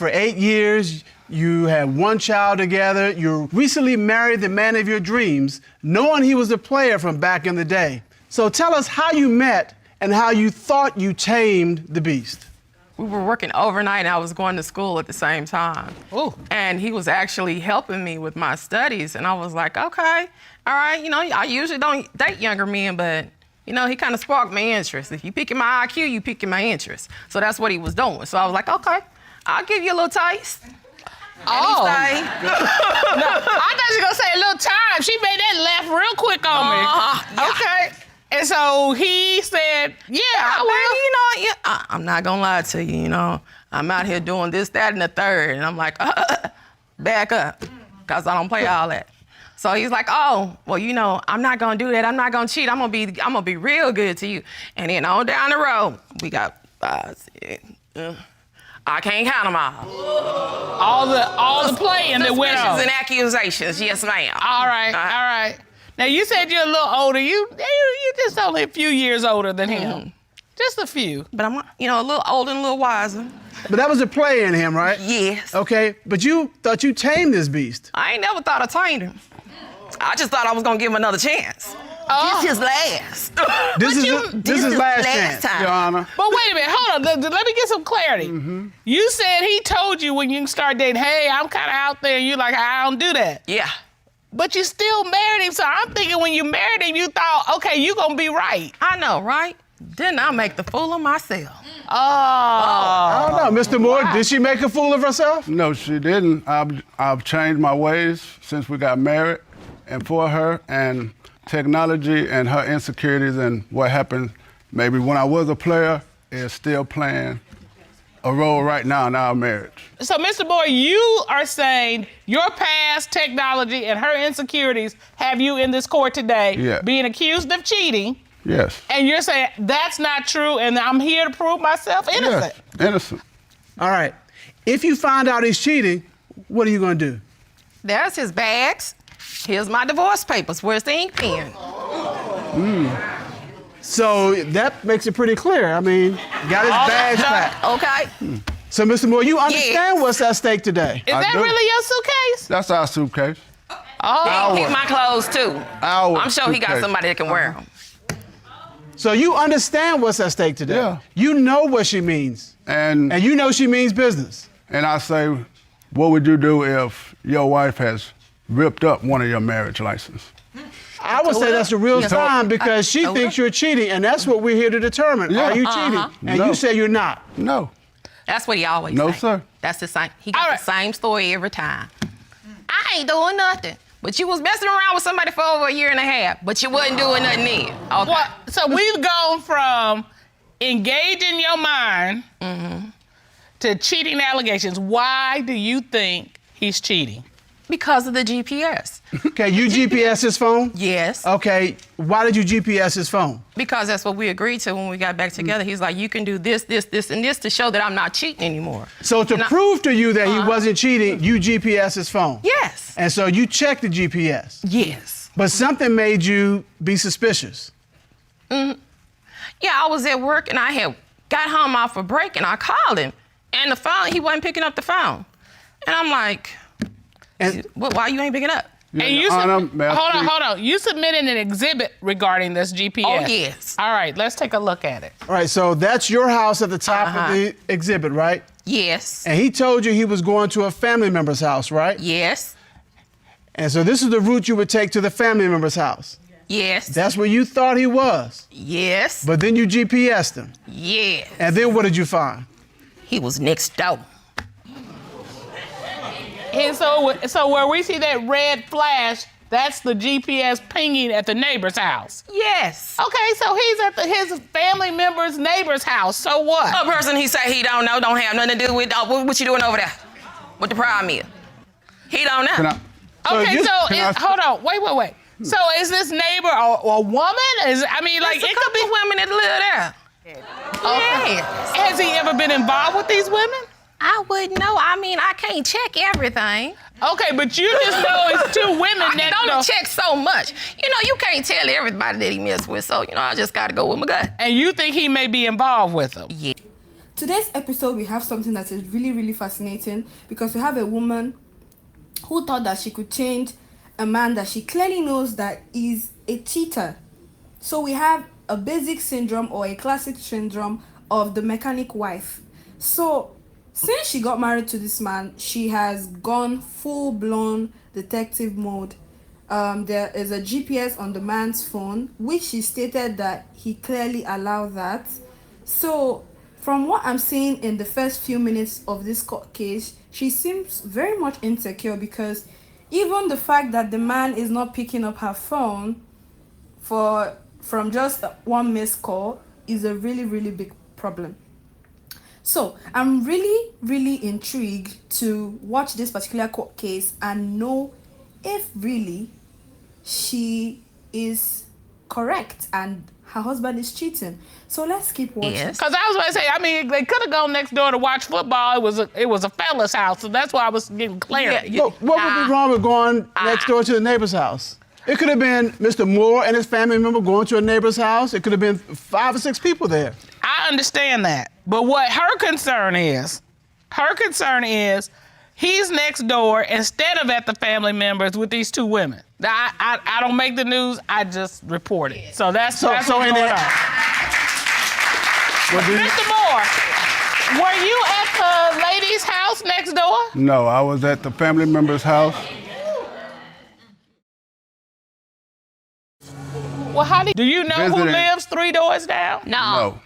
For 8 years, you had one child together. You recently married the man of your dreams, knowing he was a player from back in the day. So tell us how you met and how you thought you tamed the beast. We were working overnight and I was going to school at the same time. Ooh. And he was actually helping me with my studies. And I was like, okay, all right. You know, I usually don't date younger men, but you know, he kind of sparked my interest. If you piquing my IQ, you piquing my interest. So that's what he was doing. So I was like, okay, I'll give you a little taste. Oh. And he No, I thought you were gonna say a little time. She made that laugh real quick on me. Yeah. Okay. And so he said, yeah, I will. You know, I'm not gonna lie to you, you know. I'm out here doing this, that, and the third. And I'm like, back up, because I don't play all that. So he's like, oh, well, you know, I'm not gonna do that. I'm not gonna cheat. I'm gonna be real good to you. And then on down the road, we got, I can't count them all. All the playing that went on. Suspicions and accusations, yes, ma'am. All right. Now, you said you're a little older. You're just only a few years older than him. Mm-hmm. Just a few. But I'm, you know, a little older and a little wiser. But that was a play in him, right? Yes. Okay, but you thought you tamed this beast. I ain't never thought I tamed him. I just thought I was gonna give him another chance. Oh. This is last. This is last chance, time. Your Honor. But wait a minute, hold on. Let me get some clarity. Mm-hmm. You said he told you when you start dating, hey, I'm kind of out there, and you're like, I don't do that. Yeah. But you still married him, so I'm thinking when you married him, you thought, okay, you gonna be right. I know, right? Didn't I make the fool of myself? I don't know, Mr. Moore, did she make a fool of herself? No, she didn't. I've changed my ways since we got married, and for her and technology and her insecurities and what happened maybe when I was a player is still playing a role right now in our marriage. So, Mr. Moore, you are saying your past technology and her insecurities have you in this court today being accused of cheating. Yes. And you're saying that's not true and I'm here to prove myself innocent. Yes, innocent. All right. If you find out he's cheating, what are you going to do? There's his bags. Here's my divorce papers. Where's the ink pen? So that makes it pretty clear. I mean, got his bags packed. Okay. So, Mr. Moore, you understand what's at stake today? Is that do. really your suitcase? That's our suitcase. Oh. He picked my clothes too. Our I'm sure he got suitcase. somebody that can wear them. So you understand what's at stake today? Yeah. You know what she means. And you know she means business. And I say, what would you do if your wife has ripped up one of your marriage license? I would say that's a real time because she told thinks her. you're cheating, and that's what we're here to determine. Yeah. Are you cheating? And No. you say you're not. No. That's what he always No, say. sir. That's the same. He got All right. the same story every time. I ain't doing nothing. But you was messing around with somebody for over a year and a half, but you wasn't doing nothing then. Okay. Well, so we've gone from engaging your mind to cheating allegations. Why do you think he's cheating? Because of the GPS. Okay, you GPS his phone? Yes. Okay, why did you GPS his phone? Because that's what we agreed to when we got back together. He's like, you can do this, this, this, and this to show that I'm not cheating anymore. So to And I- prove to you that he wasn't cheating, you GPS his phone? Yes. And so you checked the GPS? Yes. But something made you be suspicious? Yeah, I was at work and I had got home off a break and I called him. And the phone, he wasn't picking up the phone. And I'm like, And why you ain't picking up? Your And you Honor, may I speak? hold on. You submitted an exhibit regarding this GPS. Oh, yes. All right, let's take a look at it. all right, so that's your house at the top of the exhibit, right? Yes. And he told you he was going to a family member's house, right? Yes. And so this is the route you would take to the family member's house. Yes. That's where you thought he was. Yes. But then you GPS'd him. Yes. And then what did you find? He was next door. And so where we see that red flash, that's the GPS pinging at the neighbor's house. Yes. Okay, so he's at his family member's neighbor's house. So what? A person he say he don't know, don't have nothing to do with, what you doing over there? What the problem is? He don't know. Can I? Okay, you- so can I- hold on, wait. So is this neighbor a woman? There's a couple women that live there. Yes. Has he ever been involved with these women? I wouldn't know. I mean, I can't check everything. Okay, but you just know it's two women I that can only check so much. You know, you can't tell everybody that he messed with, so, you know, I just gotta go with my gut. and you think he may be involved with them. Yeah. today's episode, we have something that is really, really fascinating because we have a woman who thought that she could change a man that she clearly knows that is a cheater. So we have a basic syndrome or a classic syndrome of the mechanic wife. So since she got married to this man, she has gone full-blown detective mode. There is a GPS on the man's phone, which she stated that he clearly allowed that. So from what I'm seeing in the first few minutes of this court case, she seems very much insecure because even the fact that the man is not picking up her phone from just one missed call is a really, really big problem. So I'm really, really intrigued to watch this particular court case and know if really she is correct and her husband is cheating. So let's keep watching. Yes. Because I was going to say, I mean, they could have gone next door to watch football. It was a fella's house, so that's why I was getting clarity. Yeah, What would be wrong with going next door to the neighbor's house? It could have been Mr. Moore and his family member going to a neighbor's house. It could have been 5 or 6 people there. I understand that. But what her concern is he's next door instead of at the family members with these 2 women. I don't make the news, I just report it. So that's what's going on. Mr. Moore, were you at the lady's house next door? No, I was at the family member's house. Well, do you know who Visiting. lives 3 doors down? No.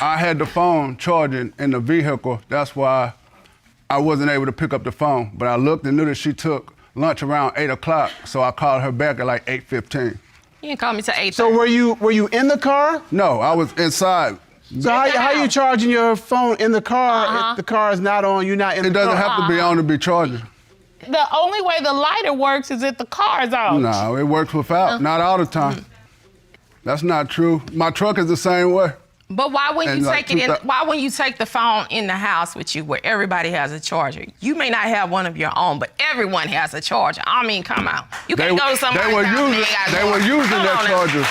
I had the phone charging in the vehicle. That's why I wasn't able to pick up the phone. But I looked and knew that she took lunch around 8 o'clock, so I called her back at like 8:15. You didn't call me till 8. So were you in the car? No, I was inside. So how are you charging your phone in the car if the car is not on, you're not in It the car? doesn't have to be on to be charging. The only way the lighter works is if the car's on. No, it works without, not all the time. That's not true. My truck is the same way. But why wouldn't And you like take it in? 2000 Why wouldn't you take the phone in the house with you where everybody has a charger? You may not have one of your own, but everyone has a charger. I mean, come on. You can't go to somebody's They were house and using, ain't got they no- were using Come their on now. chargers.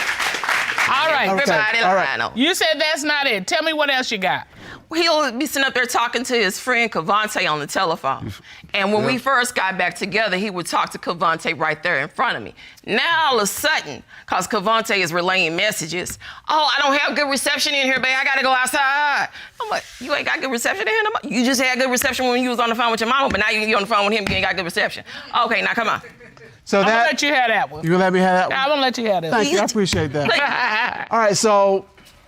All right. Everybody all right. lying on. You said that's not it. Tell me what else you got. He'll be sitting up there talking to his friend Cavante on the telephone. And when we first got back together, he would talk to Cavante right there in front of me. Now all of a sudden, because Cavante is relaying messages, oh, I don't have good reception in here, babe. I gotta go outside. I'm like, you ain't got good reception in here no more? You just had good reception when you was on the phone with your mama, but now you on the phone with him, you ain't got good reception. Okay, now come on. So I'm going to that, let you have that one. you gonna let me have that one? I'm going to let you have that one. Thank you, I appreciate that. All right, so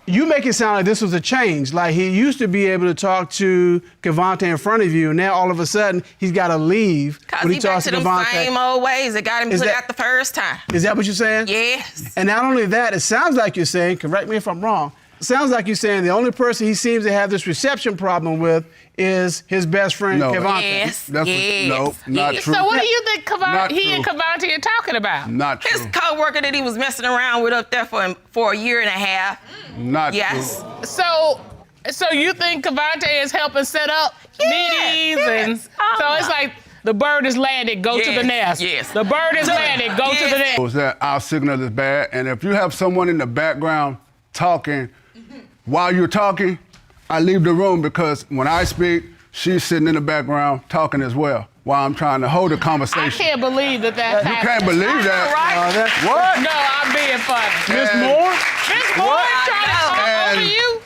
you make it sound like this was a change. Like he used to be able to talk to Cavante in front of you, and now all of a sudden he's got to leave Because when he he back talks to to them Cavante. same old ways that got him Is put that- out the first time. Is that what you're saying? Yes. And not only that, it sounds like you're saying, correct me if I'm wrong, it sounds like you're saying the only person he seems to have this reception problem with is his best friend, No. Cavante. Yes. That's yes. no, not yes. true. So what do you think Not he and true. Cavante are talking about? Not His true. co-worker that he was messing around with up there for a year and a half. Not Yes. true. So you think Cavante is helping set up meetings? yes. And so it's like the bird is landed, go to the Yes, nest. yes. The bird is landed, go to the nest. Was that our signal is bad, and if you have someone in the background talking while you're talking, I leave the room because when I speak, she's sitting in the background talking as well while I'm trying to hold a I conversation. can't believe that that's You happening. can't believe that. What? No, I'm being funny. Miss And- Moore, Miss Moore is trying to talk And- over you?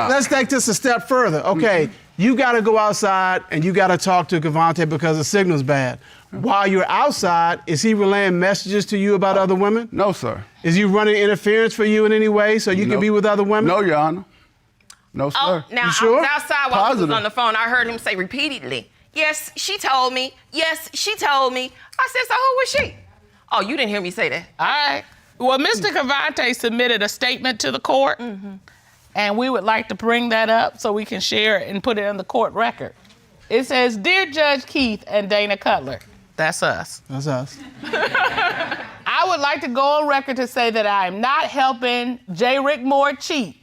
let's take this a step further. Okay, you got to go outside and you got to talk to Cavante because the signal's bad. While you're outside, is he relaying messages to you about other women? No, sir. Is he running interference for you in any way so you No. can be with other women? No, Your Honor. No, sir. Oh, now You sure? I was outside while he Positive. was on the phone. I heard him say repeatedly, yes, she told me. Yes, she told me. I said, so who was she? Oh, you didn't hear me say that. All right. Well, Mr. Cavante submitted a statement to the court, and we would like to bring that up so we can share it and put it in the court record. It says, Dear Judge Keith and Dana Cutler, that's us. That's us. I would like to go on record to say that I am not helping J. Rick Moore cheat.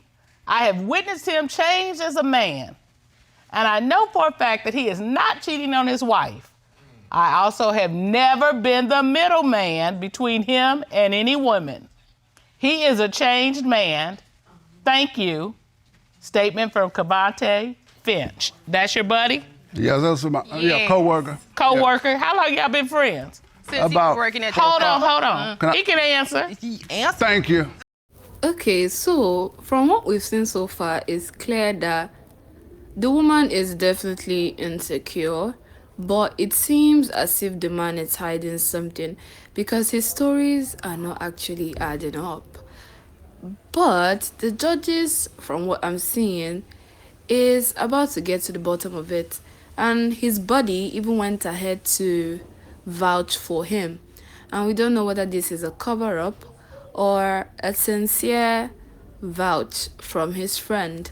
I have witnessed him change as a man, and I know for a fact that he is not cheating on his wife. I also have never been the middleman between him and any woman. He is a changed man. Thank you. Statement from Cavante, Finch. That's your buddy? Yes, that's my co-worker. Co-worker? How long y'all been friends? Since he was working at Hold on. Can I- He can answer. Thank you. Okay, so from what we've seen so far, it's clear that the woman is definitely insecure, but it seems as if the man is hiding something because his stories are not actually adding up. But the judges, from what I'm seeing, is about to get to the bottom of it, and his buddy even went ahead to vouch for him. And we don't know whether this is a cover-up or a sincere vouch from his friend.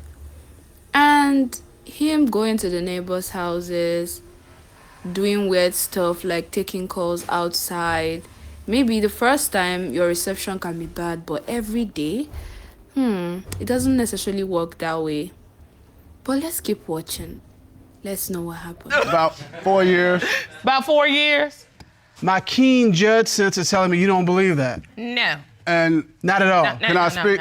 And him going to the neighbors' houses, doing weird stuff like taking calls outside. Maybe the first time your reception can be bad, but every day, it doesn't necessarily work that way. But let's keep watching. Let's know what happens. About 4 years. About 4 years? My keen judge sense is telling me you don't believe that. No. And Not at all. Can I speak?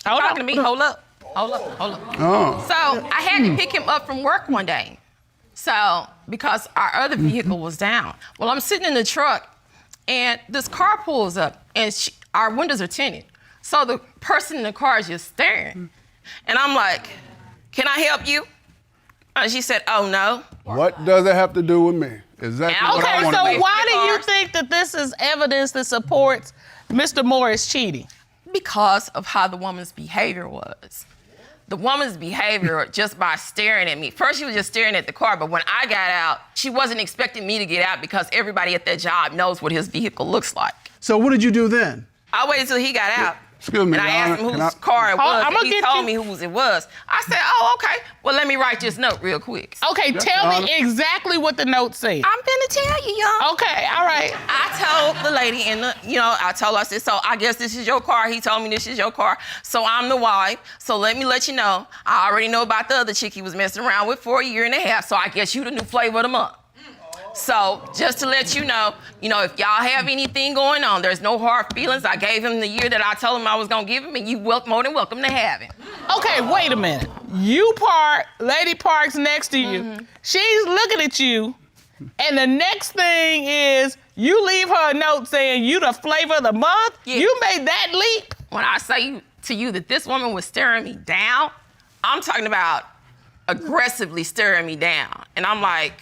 Hold talking to me. Hold up. Oh. So I had to pick him up from work one day. So, because our other vehicle was down. Well, I'm sitting in the truck and this car pulls up and our windows are tinted. So the person in the car is just staring. And I'm like, can I help you? And she said, oh, no. What does it have to do with me? Exactly what I Okay, want to so know. why do you think that this is evidence that supports Mr. Morris cheating? Because of how the woman's behavior was. The woman's behavior just by staring at me. First, she was just staring at the car, but when I got out, she wasn't expecting me to get out because everybody at that job knows what his vehicle looks like. So what did you do then? I waited till he got out. Excuse me, And I Your asked him Honor, whose can I- car it was, I'ma and he get told you- me whose it was. I said, oh, okay. Well, let me write this note real quick. Okay, tell Your Honor. me exactly what the note said. I'm finna tell you, y'all. Okay, all right. I told the lady, and I told her, I said, so I guess this is your car. He told me this is your car. So I'm the wife. So let me let you know. I already know about the other chick he was messing around with for a year and a half. So I guess you the new flavor of the month. So just to let you know, if y'all have anything going on, there's no hard feelings. I gave him the year that I told him I was gonna give him, and you more than welcome to have him. Okay, wait a minute. You park, lady parks next to you. She's looking at you, and the next thing is you leave her a note saying you the flavor of the month? Yeah. You made that leap? When I say to you that this woman was staring me down, I'm talking about aggressively staring me down. And I'm like,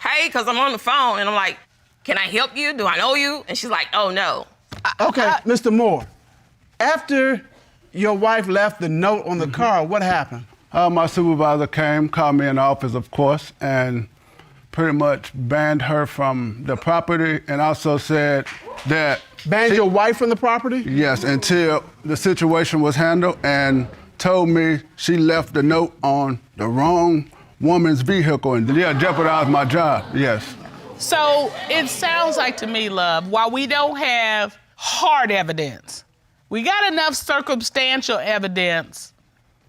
hey, because I'm on the phone, and I'm like, can I help you? Do I know you? And she's like, oh, no. Okay, Mr. Moore, after your wife left the note on the car, what happened? My supervisor came, called me in the office, of course, and pretty much banned her from the property and also said that... Banned your wife from the property? Yes, until the situation was handled, and told me she left the note on the wrong woman's vehicle and jeopardized my job, yes. So it sounds like to me, love, while we don't have hard evidence, we got enough circumstantial evidence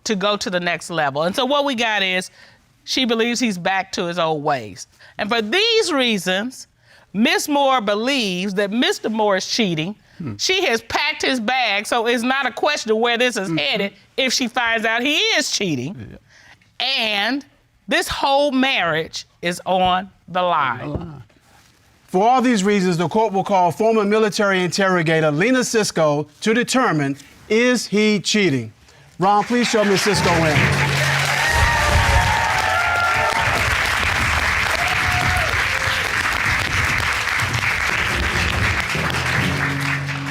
to go to the next level. And so what we got is she believes he's back to his old ways. And for these reasons, Miss Moore believes that Mr. Moore is cheating. She has packed his bag, so it's not a question of where this is headed if she finds out he is cheating. And this whole marriage is on the line. For all these reasons, the court will call former military interrogator Lena Cisco to determine, is he cheating? Ron, please show Ms. Cisco in.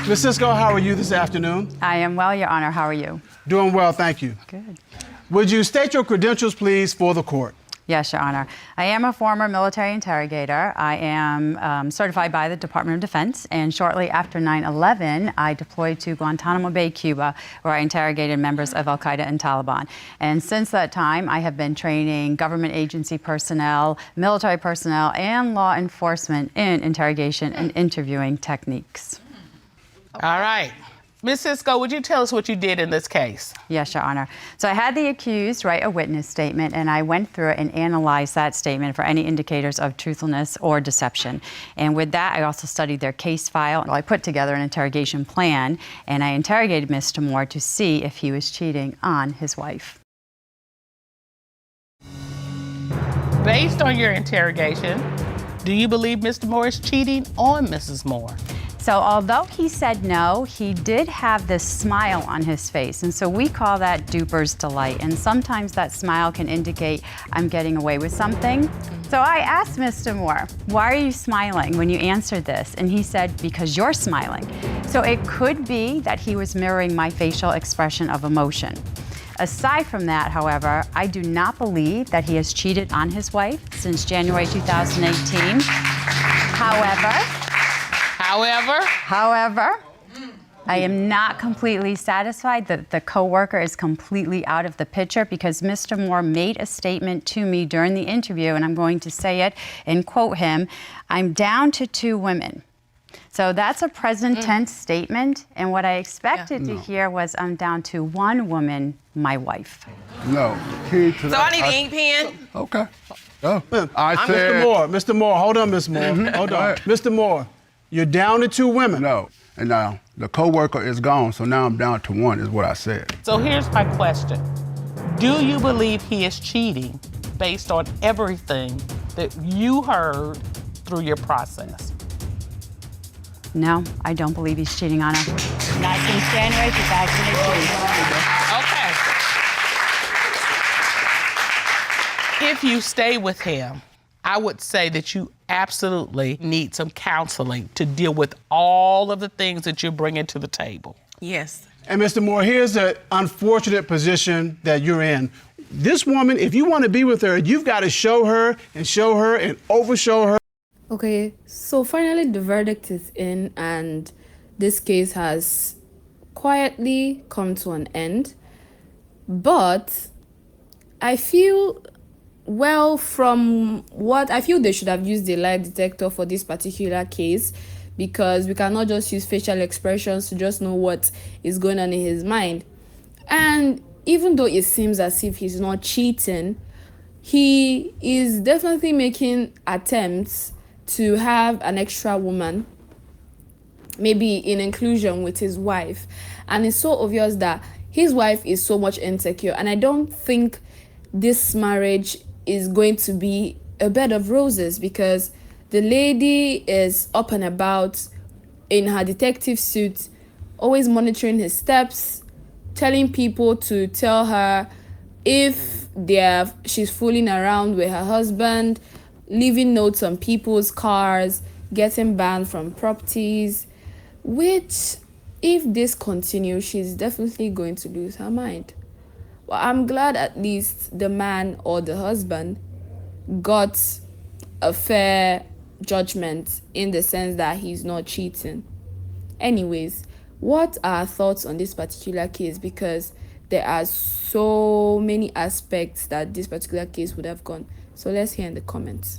Ms. Cisco, how are you this afternoon? I am well, Your Honor. How are you? Doing well, thank you. Good. Would you state your credentials, please, for the court? Yes, Your Honor. I am a former military interrogator. I am certified by the Department of Defense, and shortly after 9/11, I deployed to Guantanamo Bay, Cuba, where I interrogated members of Al-Qaeda and Taliban. And since that time, I have been training government agency personnel, military personnel, and law enforcement in interrogation and interviewing techniques. All right. Ms. Cisco, would you tell us what you did in this case? Yes, Your Honor. So I had the accused write a witness statement, and I went through it and analyzed that statement for any indicators of truthfulness or deception. And with that, I also studied their case file. I put together an interrogation plan, and I interrogated Mr. Moore to see if he was cheating on his wife. Based on your interrogation, do you believe Mr. Moore is cheating on Mrs. Moore? So although he said no, he did have this smile on his face. And so we call that duper's delight. And sometimes that smile can indicate I'm getting away with something. So I asked Mr. Moore, why are you smiling when you answered this? And he said, because you're smiling. So it could be that he was mirroring my facial expression of emotion. Aside from that, however, I do not believe that he has cheated on his wife since January 2018. However, I am not completely satisfied that the coworker is completely out of the picture because Mr. Moore made a statement to me during the interview, and I'm going to say it and quote him, "I'm down to 2 women." So that's a present tense statement, and what I expected to hear was I'm down to 1 woman, my wife. No, key to So that. I need an ink pen. Okay. Oh, I said. Mr. Moore, hold on, Ms. Moore. Hold Go on. ahead. Mr. Moore, you're down to 2 women. No, and now the coworker is gone, so now I'm down to 1, is what I said. So here's my question. Do you believe he is cheating based on everything that you heard through your process? No, I don't believe he's cheating on her. Not since January 2018. Okay. If you stay with him, I would say that you absolutely need some counseling to deal with all of the things that you're bringing to the table. Yes. And Mr. Moore, here's the unfortunate position that you're in. This woman, if you want to be with her, you've got to show her and overshow her. Okay, so finally the verdict is in and this case has quietly come to an end. But I feel, well, from what I feel, they should have used the lie detector for this particular case because we cannot just use facial expressions to just know what is going on in his mind. And even though it seems as if he's not cheating, he is definitely making attempts to have an extra woman, maybe in inclusion with his wife. And it's so obvious that his wife is so much insecure. And I don't think this marriage is going to be a bed of roses because the lady is up and about in her detective suit, always monitoring his steps, telling people to tell her if she's fooling around with her husband, leaving notes on people's cars, getting banned from properties, which, if this continues, she's definitely going to lose her mind. Well, I'm glad at least the man or the husband got a fair judgment in the sense that he's not cheating. Anyways, what are our thoughts on this particular case? Because there are so many aspects that this particular case would have gone. So let's hear in the comments.